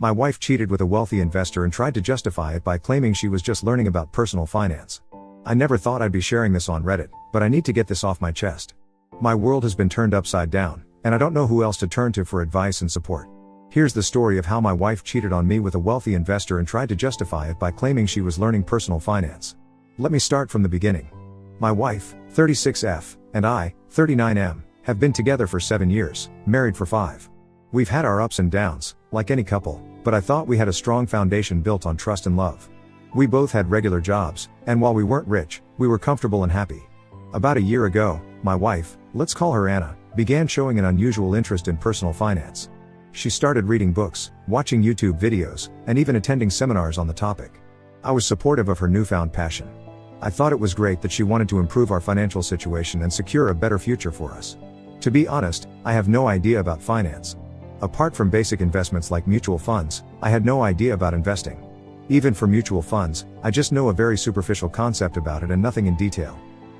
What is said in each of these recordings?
My wife cheated with a wealthy investor and tried to justify it by claiming she was just learning about personal finance. I never thought I'd be sharing this on Reddit, but I need to get this off my chest. My world has been turned upside down, and I don't know who else to turn to for advice and support. Here's the story of how my wife cheated on me with a wealthy investor and tried to justify it by claiming she was learning personal finance. Let me start from the beginning. My wife, 36F, and I, 39M, have been together for 7 years, married for 5. We've had our ups and downs, like any couple, but I thought we had a strong foundation built on trust and love. We both had regular jobs, and while we weren't rich, we were comfortable and happy. About a year ago, my wife, let's call her Anna, began showing an unusual interest in personal finance. She started reading books, watching YouTube videos, and even attending seminars on the topic. I was supportive of her newfound passion. I thought it was great that she wanted to improve our financial situation and secure a better future for us. To be honest, I have no idea about finance. Apart from basic investments like mutual funds, I had no idea about investing. Even for mutual funds, I just know a very superficial concept about it and nothing in detail.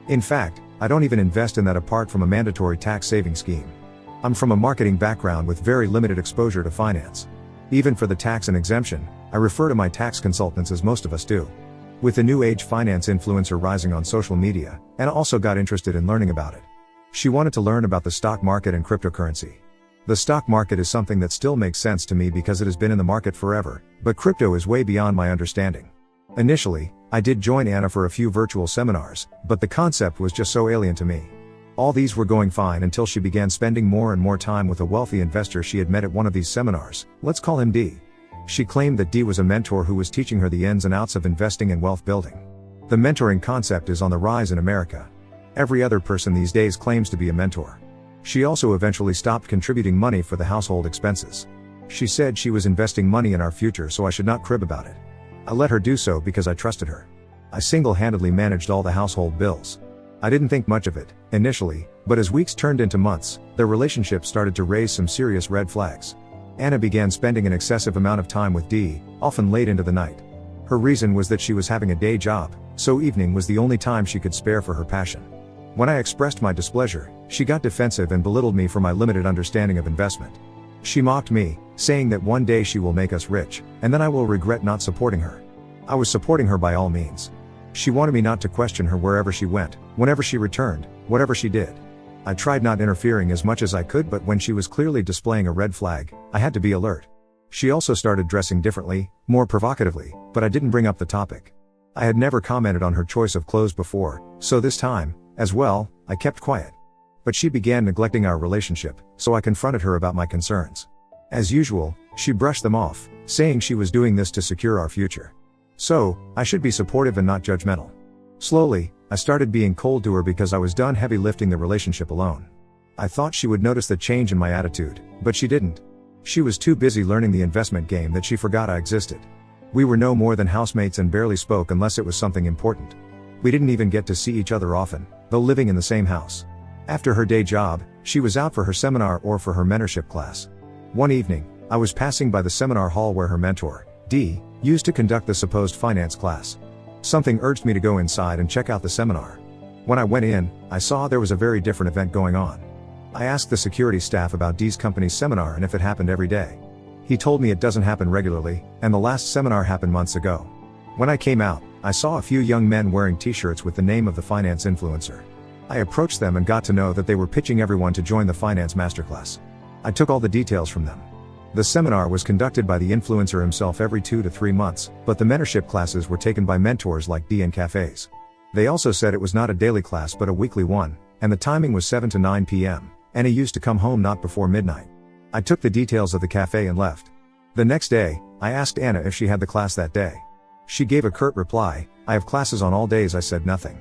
In fact, I don't even invest in that apart from a mandatory tax saving scheme. I'm from a marketing background with very limited exposure to finance. Even for the tax and exemption, I refer to my tax consultants as most of us do. With the new age finance influencer rising on social media, Anna also got interested in learning about it. She wanted to learn about the stock market and cryptocurrency. The stock market is something that still makes sense to me because it has been in the market forever, but crypto is way beyond my understanding. Initially, I did join Anna for a few virtual seminars, but the concept was just so alien to me. All these were going fine until she began spending more and more time with a wealthy investor she had met at one of these seminars, let's call him D. She claimed that D was a mentor who was teaching her the ins and outs of investing and wealth building. The mentoring concept is on the rise in America. Every other person these days claims to be a mentor. She also eventually stopped contributing money for the household expenses. She said she was investing money in our future, so I should not crib about it. I let her do so because I trusted her. I single-handedly managed all the household bills. I didn't think much of it, initially, but as weeks turned into months, their relationship started to raise some serious red flags. Anna began spending an excessive amount of time with D, often late into the night. Her reason was that she was having a day job, so evening was the only time she could spare for her passion. When I expressed my displeasure, she got defensive and belittled me for my limited understanding of investment. She mocked me, saying that one day she will make us rich, and then I will regret not supporting her. I was supporting her by all means. She wanted me not to question her wherever she went, whenever she returned, whatever she did. I tried not interfering as much as I could, but when she was clearly displaying a red flag, I had to be alert. She also started dressing differently, more provocatively, but I didn't bring up the topic. I had never commented on her choice of clothes before, so this time, as well, I kept quiet. But she began neglecting our relationship, so I confronted her about my concerns. As usual, she brushed them off, saying she was doing this to secure our future. So, I should be supportive and not judgmental. Slowly, I started being cold to her because I was done heavy lifting the relationship alone. I thought she would notice the change in my attitude, but she didn't. She was too busy learning the investment game that she forgot I existed. We were no more than housemates and barely spoke unless it was something important. We didn't even get to see each other often, though living in the same house. After her day job, she was out for her seminar or for her mentorship class. One evening, I was passing by the seminar hall where her mentor, D, used to conduct the supposed finance class. Something urged me to go inside and check out the seminar. When I went in, I saw there was a very different event going on. I asked the security staff about D's company's seminar and if it happened every day. He told me it doesn't happen regularly, and the last seminar happened months ago. When I came out, I saw a few young men wearing t-shirts with the name of the finance influencer. I approached them and got to know that they were pitching everyone to join the finance masterclass. I took all the details from them. The seminar was conducted by the influencer himself every 2 to 3 months, but the mentorship classes were taken by mentors like D in cafes. They also said it was not a daily class but a weekly one, and the timing was 7 to 9 p.m., and he used to come home not before midnight. I took the details of the cafe and left. The next day, I asked Anna if she had the class that day. She gave a curt reply, "I have classes on all days." I said nothing.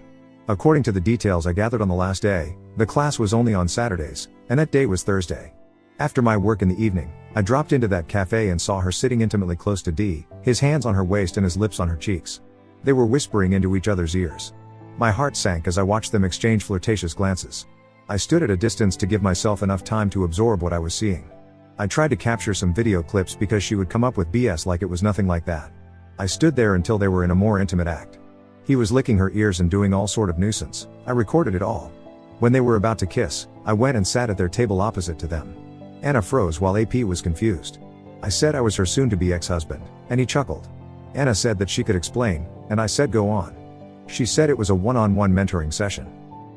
According to the details I gathered on the last day, the class was only on Saturdays, and that day was Thursday. After my work in the evening, I dropped into that cafe and saw her sitting intimately close to D, his hands on her waist and his lips on her cheeks. They were whispering into each other's ears. My heart sank as I watched them exchange flirtatious glances. I stood at a distance to give myself enough time to absorb what I was seeing. I tried to capture some video clips because she would come up with BS like it was nothing like that. I stood there until they were in a more intimate act. He was licking her ears and doing all sort of nuisance. I recorded it all. When they were about to kiss, I went and sat at their table opposite to them. Anna froze while AP was confused. I said I was her soon-to-be ex-husband, and he chuckled. Anna said that she could explain, and I said go on. She said it was a one-on-one mentoring session.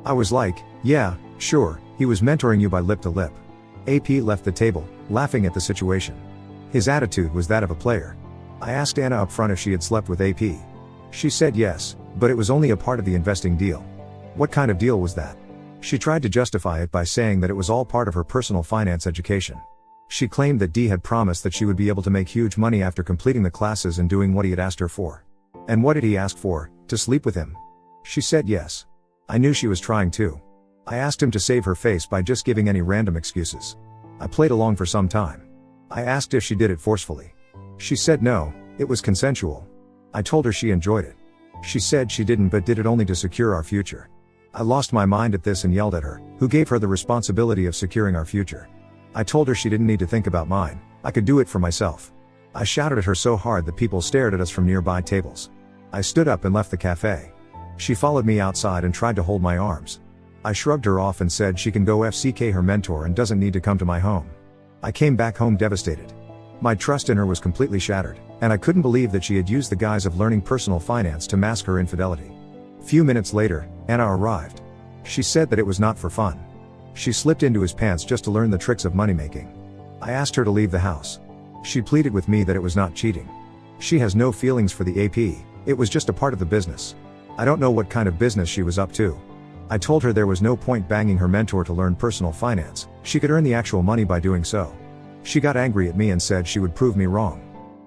I was like, yeah, sure, he was mentoring you by lip to lip. AP left the table, laughing at the situation. His attitude was that of a player. I asked Anna up front if she had slept with AP. She said yes, but it was only a part of the investing deal. What kind of deal was that? She tried to justify it by saying that it was all part of her personal finance education. She claimed that D had promised that she would be able to make huge money after completing the classes and doing what he had asked her for. And what did he ask for? To sleep with him? She said yes. I knew she was trying to. I asked him to save her face by just giving any random excuses. I played along for some time. I asked if she did it forcefully. She said no, it was consensual. I told her she enjoyed it. She said she didn't but did it only to secure our future. I lost my mind at this and yelled at her, who gave her the responsibility of securing our future. I told her she didn't need to think about mine, I could do it for myself. I shouted at her so hard that people stared at us from nearby tables. I stood up and left the cafe. She followed me outside and tried to hold my arms. I shrugged her off and said she can go FCK her mentor and doesn't need to come to my home. I came back home devastated. My trust in her was completely shattered, and I couldn't believe that she had used the guise of learning personal finance to mask her infidelity. Few minutes later, Anna arrived. She said that it was not for fun. She slipped into his pants just to learn the tricks of money making. I asked her to leave the house. She pleaded with me that it was not cheating. She has no feelings for the AP, it was just a part of the business. I don't know what kind of business she was up to. I told her there was no point banging her mentor to learn personal finance, she could earn the actual money by doing so. She got angry at me and said she would prove me wrong.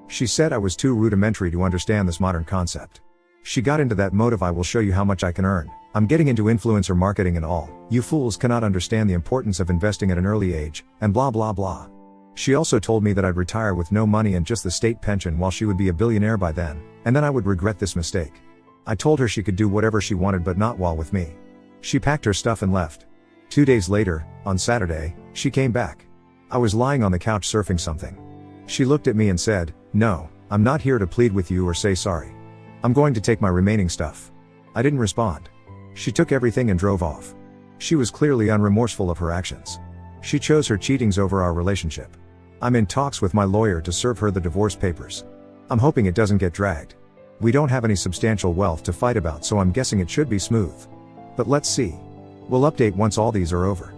She said I was too rudimentary to understand this modern concept. She got into that mode of I will show you how much I can earn, I'm getting into influencer marketing and all, you fools cannot understand the importance of investing at an early age, and blah blah blah. She also told me that I'd retire with no money and just the state pension while she would be a billionaire by then, and then I would regret this mistake. I told her she could do whatever she wanted but not while with me. She packed her stuff and left. 2 days later, on Saturday, she came back. I was lying on the couch surfing something. She looked at me and said, "No, I'm not here to plead with you or say sorry. I'm going to take my remaining stuff." I didn't respond. She took everything and drove off. She was clearly unremorseful of her actions. She chose her cheatings over our relationship. I'm in talks with my lawyer to serve her the divorce papers. I'm hoping it doesn't get dragged. We don't have any substantial wealth to fight about, so I'm guessing it should be smooth. But let's see. We'll update once all these are over.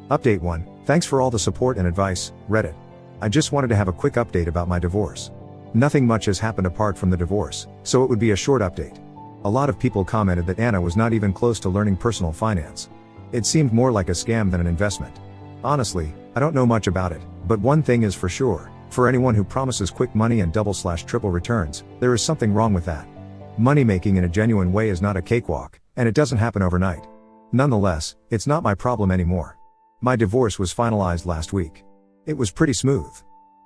Update 1. Thanks for all the support and advice, Reddit. I just wanted to have a quick update about my divorce. Nothing much has happened apart from the divorce, so it would be a short update. A lot of people commented that Anna was not even close to learning personal finance. It seemed more like a scam than an investment. Honestly, I don't know much about it, but one thing is for sure, for anyone who promises quick money and double/triple returns, there is something wrong with that. Money making in a genuine way is not a cakewalk, and it doesn't happen overnight. Nonetheless, it's not my problem anymore. My divorce was finalized last week. It was pretty smooth.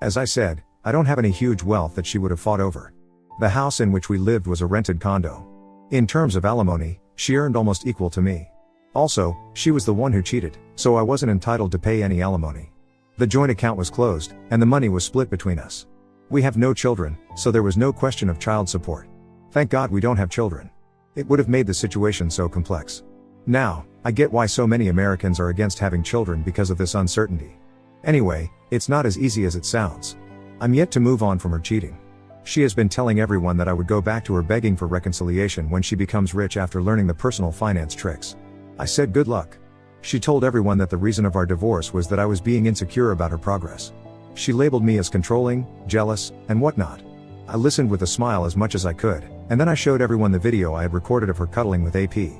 As I said, I don't have any huge wealth that she would have fought over. The house in which we lived was a rented condo. In terms of alimony, she earned almost equal to me. Also, she was the one who cheated, so I wasn't entitled to pay any alimony. The joint account was closed, and the money was split between us. We have no children, so there was no question of child support. Thank God we don't have children. It would have made the situation so complex. Now, I get why so many Americans are against having children because of this uncertainty. Anyway, it's not as easy as it sounds. I'm yet to move on from her cheating. She has been telling everyone that I would go back to her begging for reconciliation when she becomes rich after learning the personal finance tricks. I said good luck. She told everyone that the reason of our divorce was that I was being insecure about her progress. She labeled me as controlling, jealous, and whatnot. I listened with a smile as much as I could, and then I showed everyone the video I had recorded of her cuddling with AP.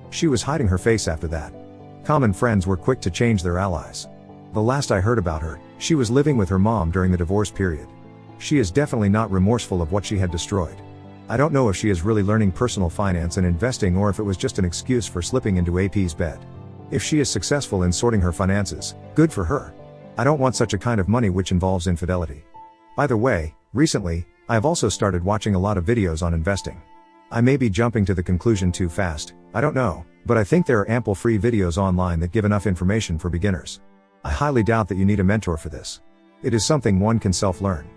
She was hiding her face after that. Common friends were quick to change their allies. The last I heard about her, she was living with her mom during the divorce period. She is definitely not remorseful of what she had destroyed. I don't know if she is really learning personal finance and investing or if it was just an excuse for slipping into AP's bed. If she is successful in sorting her finances, good for her. I don't want such a kind of money which involves infidelity. By the way, recently, I have also started watching a lot of videos on investing. I may be jumping to the conclusion too fast, I don't know, but I think there are ample free videos online that give enough information for beginners. I highly doubt that you need a mentor for this. It is something one can self-learn.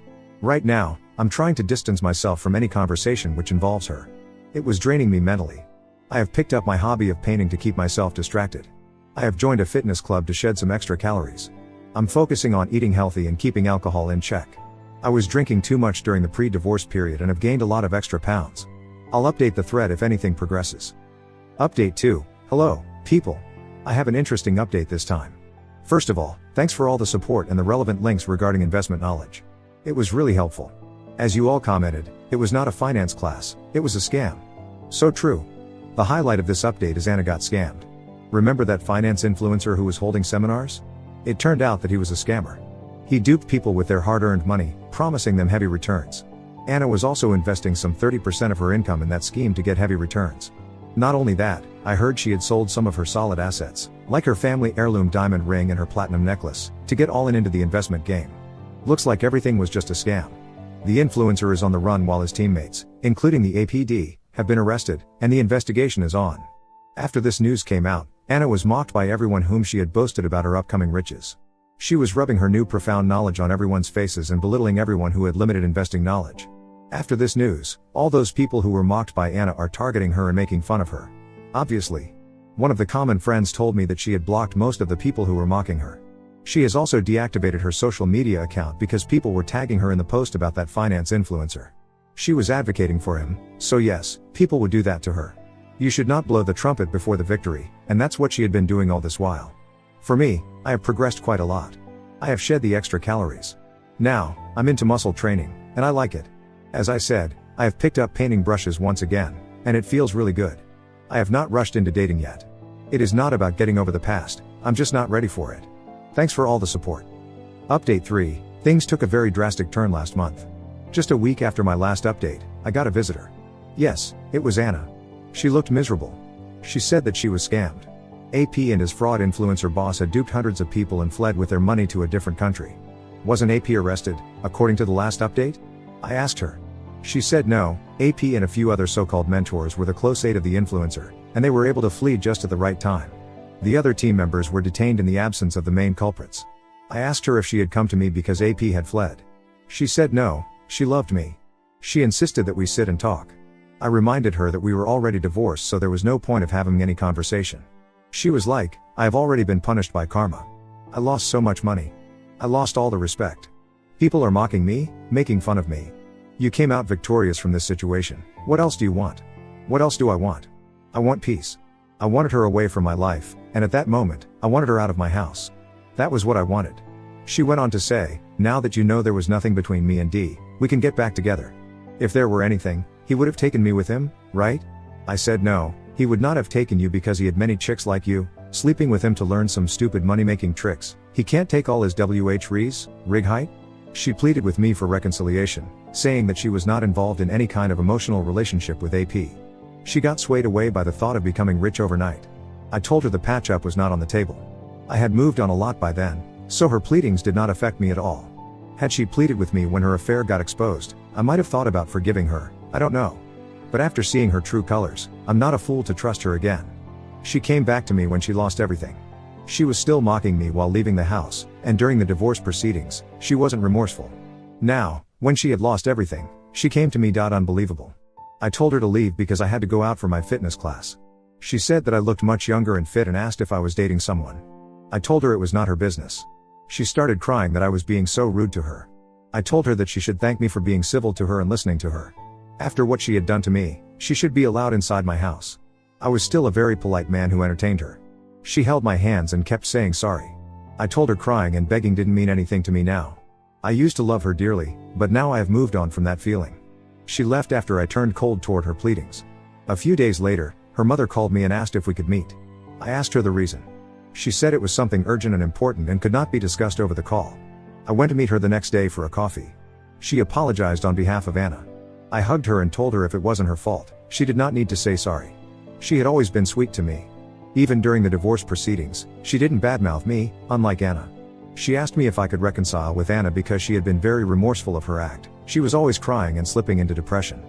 Right now, I'm trying to distance myself from any conversation which involves her. It was draining me mentally. I have picked up my hobby of painting to keep myself distracted. I have joined a fitness club to shed some extra calories. I'm focusing on eating healthy and keeping alcohol in check. I was drinking too much during the pre-divorce period and have gained a lot of extra pounds. I'll update the thread if anything progresses. Update 2. Hello, people. I have an interesting update this time. First of all, thanks for all the support and the relevant links regarding investment knowledge. It was really helpful. As you all commented, it was not a finance class, it was a scam. So true. The highlight of this update is Anna got scammed. Remember that finance influencer who was holding seminars? It turned out that he was a scammer. He duped people with their hard-earned money, promising them heavy returns. Anna was also investing some 30% of her income in that scheme to get heavy returns. Not only that, I heard she had sold some of her solid assets, like her family heirloom diamond ring and her platinum necklace, to get all in into the investment game. Looks like everything was just a scam. The influencer is on the run while his teammates, including the APD, have been arrested, and the investigation is on. After this news came out, Anna was mocked by everyone whom she had boasted about her upcoming riches. She was rubbing her new profound knowledge on everyone's faces and belittling everyone who had limited investing knowledge. After this news, all those people who were mocked by Anna are targeting her and making fun of her. Obviously. One of the common friends told me that she had blocked most of the people who were mocking her. She has also deactivated her social media account because people were tagging her in the post about that finance influencer. She was advocating for him, so yes, people would do that to her. You should not blow the trumpet before the victory, and that's what she had been doing all this while. For me, I have progressed quite a lot. I have shed the extra calories. Now, I'm into muscle training, and I like it. As I said, I have picked up painting brushes once again, and it feels really good. I have not rushed into dating yet. It is not about getting over the past, I'm just not ready for it. Thanks for all the support. Update 3, things took a very drastic turn last month. Just a week after my last update, I got a visitor. Yes, it was Anna. She looked miserable. She said that she was scammed. AP and his fraud influencer boss had duped hundreds of people and fled with their money to a different country. Wasn't AP arrested, according to the last update? I asked her. She said no, AP and a few other so-called mentors were the close aid of the influencer, and they were able to flee just at the right time. The other team members were detained in the absence of the main culprits. I asked her if she had come to me because AP had fled. She said no, she loved me. She insisted that we sit and talk. I reminded her that we were already divorced, so there was no point of having any conversation. She was like, I have already been punished by karma. I lost so much money. I lost all the respect. People are mocking me, making fun of me. You came out victorious from this situation. What else do you want? What else do I want? I want peace. I wanted her away from my life, and at that moment, I wanted her out of my house. That was what I wanted. She went on to say, now that you know there was nothing between me and D, we can get back together. If there were anything, he would have taken me with him, right? I said no, he would not have taken you because he had many chicks like you, sleeping with him to learn some stupid money-making tricks. He can't take all his rig height? She pleaded with me for reconciliation, saying that she was not involved in any kind of emotional relationship with AP. She got swayed away by the thought of becoming rich overnight. I told her the patch-up was not on the table. I had moved on a lot by then, so her pleadings did not affect me at all. Had she pleaded with me when her affair got exposed, I might have thought about forgiving her, I don't know. But after seeing her true colors, I'm not a fool to trust her again. She came back to me when she lost everything. She was still mocking me while leaving the house, and during the divorce proceedings, she wasn't remorseful. Now, when she had lost everything, she came to me. Unbelievable. I told her to leave because I had to go out for my fitness class. She said that I looked much younger and fit and asked if I was dating someone. I told her it was not her business. She started crying that I was being so rude to her. I told her that she should thank me for being civil to her and listening to her. After what she had done to me, she should be allowed inside my house. I was still a very polite man who entertained her. She held my hands and kept saying sorry. I told her crying and begging didn't mean anything to me now. I used to love her dearly, but now I have moved on from that feeling. She left after I turned cold toward her pleadings. A few days later, her mother called me and asked if we could meet. I asked her the reason. She said it was something urgent and important and could not be discussed over the call. I went to meet her the next day for a coffee. She apologized on behalf of Anna. I hugged her and told her if it wasn't her fault, she did not need to say sorry. She had always been sweet to me. Even during the divorce proceedings, she didn't badmouth me, unlike Anna. She asked me if I could reconcile with Anna because she had been very remorseful of her act. She was always crying and slipping into depression.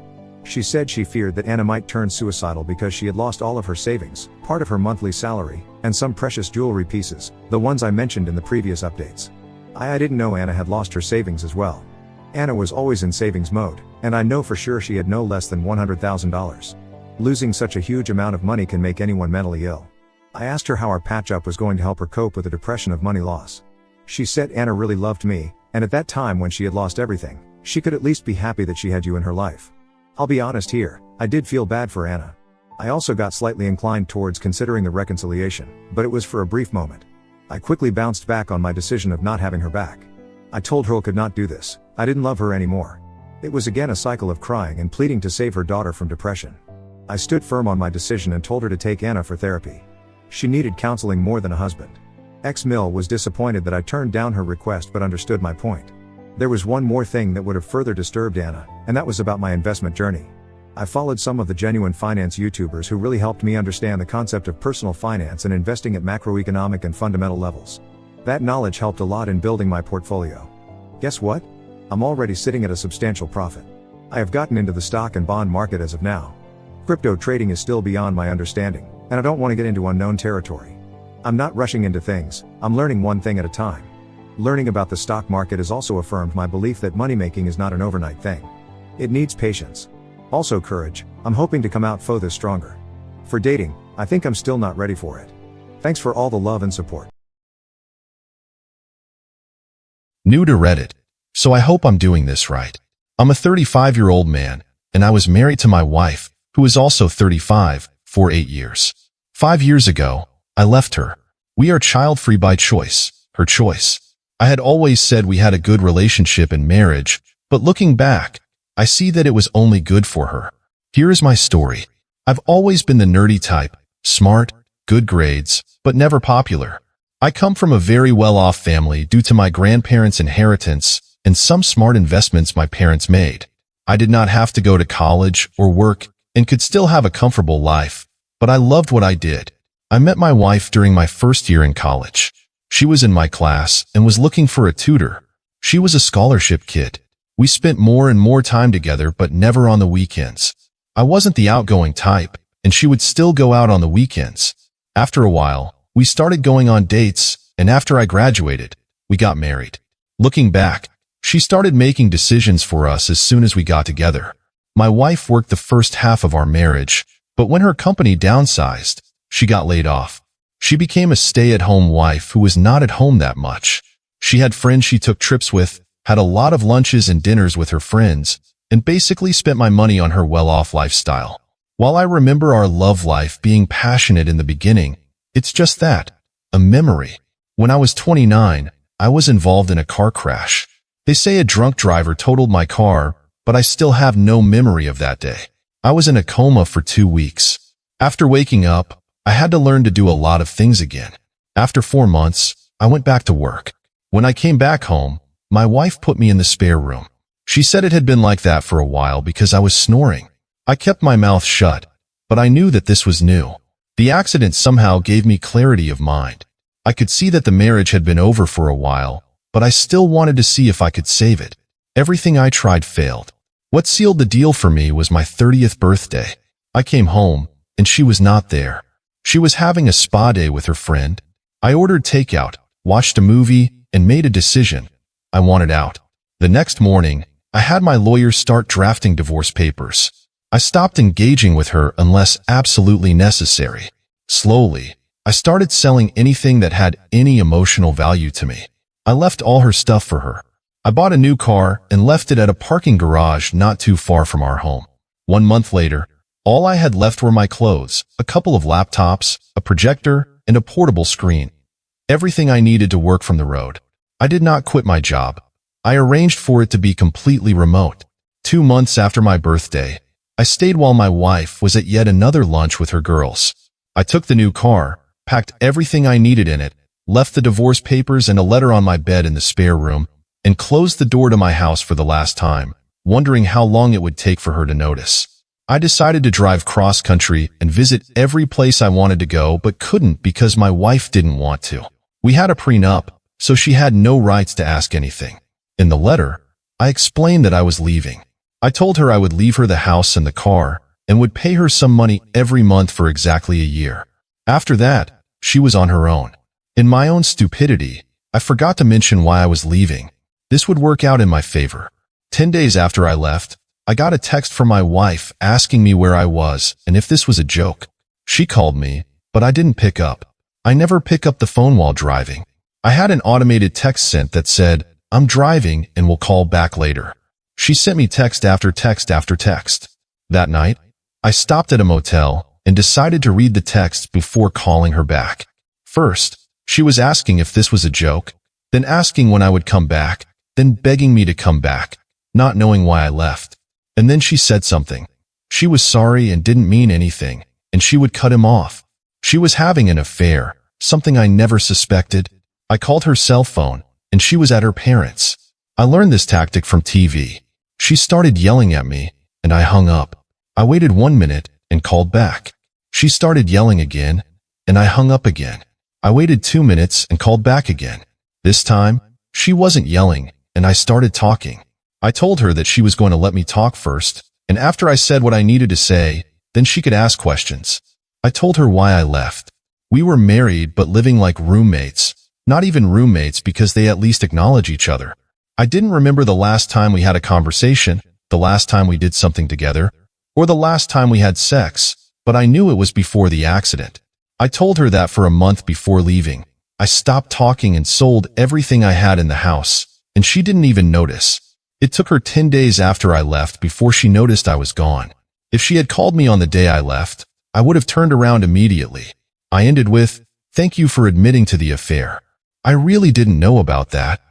She said she feared that Anna might turn suicidal because she had lost all of her savings, part of her monthly salary, and some precious jewelry pieces, the ones I mentioned in the previous updates. I didn't know Anna had lost her savings as well. Anna was always in savings mode, and I know for sure she had no less than $100,000. Losing such a huge amount of money can make anyone mentally ill. I asked her how our patch-up was going to help her cope with the depression of money loss. She said Anna really loved me, And at that time when she had lost everything, she could at least be happy that she had you in her life. I'll be honest here, I did feel bad for Anna. I also got slightly inclined towards considering the reconciliation, but it was for a brief moment. I quickly bounced back on my decision of not having her back. I told her I could not do this, I didn't love her anymore. It was again a cycle of crying and pleading to save her daughter from depression. I stood firm on my decision and told her to take Anna for therapy. She needed counseling more than a husband. Ex-Mill was disappointed that I turned down her request but understood my point. There was one more thing that would have further disturbed Anna, and that was about my investment journey. I followed some of the genuine finance YouTubers who really helped me understand the concept of personal finance and investing at macroeconomic and fundamental levels. That knowledge helped a lot in building my portfolio. Guess what? I'm already sitting at a substantial profit. I have gotten into the stock and bond market as of now. Crypto trading is still beyond my understanding, and I don't want to get into unknown territory. I'm not rushing into things, I'm learning one thing at a time. Learning about the stock market has also affirmed my belief that money making is not an overnight thing. It needs patience. Also courage. I'm hoping to come out further stronger. For dating, I think I'm still not ready for it. Thanks for all the love and support. New to Reddit, so I hope I'm doing this right. I'm a 35-year-old man, and I was married to my wife, who is also 35, for 8 years. 5 years ago, I left her. We are child-free by choice, her choice. I had always said we had a good relationship and marriage, but looking back, I see that it was only good for her. Here is my story. I've always been the nerdy type, smart, good grades, but never popular. I come from a very well-off family due to my grandparents' inheritance and some smart investments my parents made. I did not have to go to college or work and could still have a comfortable life, but I loved what I did. I met my wife during my first year in college. She was in my class and was looking for a tutor. She was a scholarship kid. We spent more and more time together, but never on the weekends. I wasn't the outgoing type, and she would still go out on the weekends. After a while, we started going on dates, and after I graduated, we got married. Looking back, she started making decisions for us as soon as we got together. My wife worked the first half of our marriage, but when her company downsized, she got laid off. She became a stay-at-home wife who was not at home that much. She had friends she took trips with, had a lot of lunches and dinners with her friends, and basically spent my money on her well-off lifestyle. While I remember our love life being passionate in the beginning, it's just that, a memory. When I was 29, I was involved in a car crash. They say a drunk driver totaled my car, but I still have no memory of that day. I was in a coma for 2 weeks. After waking up, I had to learn to do a lot of things again. After 4 months, I went back to work. When I came back home, my wife put me in the spare room. She said it had been like that for a while because I was snoring. I kept my mouth shut, but I knew that this was new. The accident somehow gave me clarity of mind. I could see that the marriage had been over for a while, but I still wanted to see if I could save it. Everything I tried failed. What sealed the deal for me was my 30th birthday. I came home, and she was not there. She was having a spa day with her friend. I ordered takeout, watched a movie, and made a decision. I wanted out. The next morning, I had my lawyer start drafting divorce papers. I stopped engaging with her unless absolutely necessary. Slowly, I started selling anything that had any emotional value to me. I left all her stuff for her. I bought a new car and left it at a parking garage not too far from our home. 1 month later, all I had left were my clothes, a couple of laptops, a projector, and a portable screen. Everything I needed to work from the road. I did not quit my job. I arranged for it to be completely remote. 2 months after my birthday, I stayed while my wife was at yet another lunch with her girls. I took the new car, packed everything I needed in it, left the divorce papers and a letter on my bed in the spare room, and closed the door to my house for the last time, wondering how long it would take for her to notice. I decided to drive cross-country and visit every place I wanted to go but couldn't because my wife didn't want to. We had a prenup, so she had no rights to ask anything. In the letter, I explained that I was leaving. I told her I would leave her the house and the car and would pay her some money every month for exactly a year. After that, she was on her own. In my own stupidity, I forgot to mention why I was leaving. This would work out in my favor. 10 days after I left, I got a text from my wife asking me where I was and if this was a joke. She called me, but I didn't pick up. I never pick up the phone while driving. I had an automated text sent that said, I'm driving and will call back later. She sent me text after text after text. That night, I stopped at a motel and decided to read the text before calling her back. First, she was asking if this was a joke, then asking when I would come back, then begging me to come back, not knowing why I left. And then she said something. She was sorry and didn't mean anything, and she would cut him off. She was having an affair, something I never suspected. I called her cell phone, and she was at her parents'. I learned this tactic from TV. She started yelling at me, and I hung up. I waited 1 minute and called back. She started yelling again, and I hung up again. I waited 2 minutes and called back again. This time, she wasn't yelling, and I started talking. I told her that she was going to let me talk first, and after I said what I needed to say, then she could ask questions. I told her why I left. We were married but living like roommates, not even roommates because they at least acknowledge each other. I didn't remember the last time we had a conversation, the last time we did something together, or the last time we had sex, but I knew it was before the accident. I told her that for a month before leaving. I stopped talking and sold everything I had in the house, and she didn't even notice. It took her 10 days after I left before she noticed I was gone. If she had called me on the day I left, I would have turned around immediately. I ended with, "Thank you for admitting to the affair. I really didn't know about that."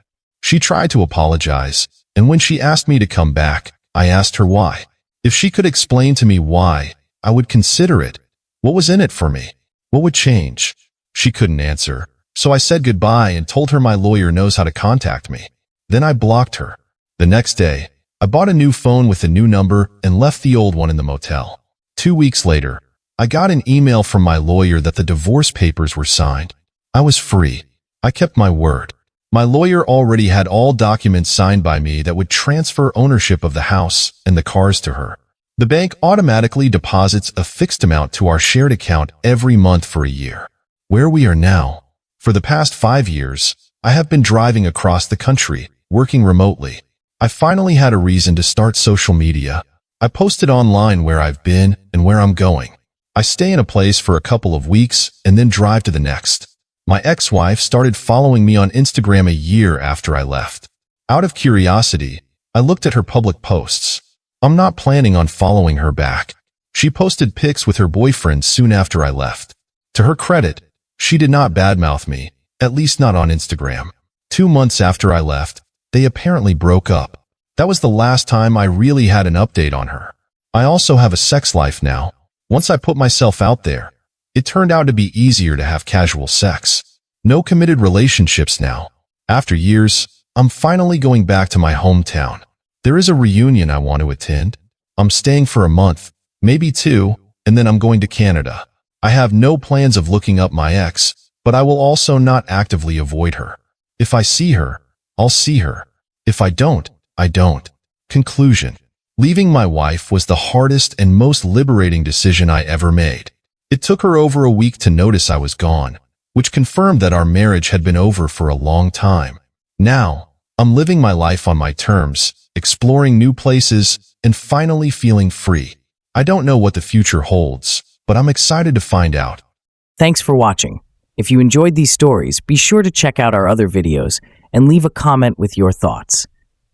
She tried to apologize, and when she asked me to come back, I asked her why. If she could explain to me why, I would consider it. What was in it for me? What would change? She couldn't answer, so I said goodbye and told her my lawyer knows how to contact me. Then I blocked her. The next day, I bought a new phone with a new number and left the old one in the motel. 2 weeks later, I got an email from my lawyer that the divorce papers were signed. I was free. I kept my word. My lawyer already had all documents signed by me that would transfer ownership of the house and the cars to her. The bank automatically deposits a fixed amount to our shared account every month for a year. Where we are now. For the past 5 years, I have been driving across the country, working remotely. I finally had a reason to start social media. I posted online where I've been and where I'm going. I stay in a place for a couple of weeks and then drive to the next. My ex-wife started following me on Instagram a year after I left. Out of curiosity, I looked at her public posts. I'm not planning on following her back. She posted pics with her boyfriend soon after I left. To her credit, she did not badmouth me, at least not on Instagram. 2 months after I left, they apparently broke up. That was the last time I really had an update on her. I also have a sex life now. Once I put myself out there, it turned out to be easier to have casual sex. No committed relationships now. After years, I'm finally going back to my hometown. There is a reunion I want to attend. I'm staying for a month, maybe 2, and then I'm going to Canada. I have no plans of looking up my ex, but I will also not actively avoid her. If I see her, I'll see her. If I don't, I don't. Conclusion. Leaving my wife was the hardest and most liberating decision I ever made. It took her over a week to notice I was gone, which confirmed that our marriage had been over for a long time. Now, I'm living my life on my terms, exploring new places, and finally feeling free. I don't know what the future holds, but I'm excited to find out. Thanks for watching. If you enjoyed these stories, be sure to check out our other videos and leave a comment with your thoughts.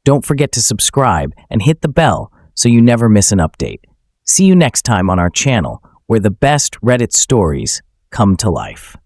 Don't forget to subscribe and hit the bell so you never miss an update. See you next time on our channel, where the best Reddit stories come to life.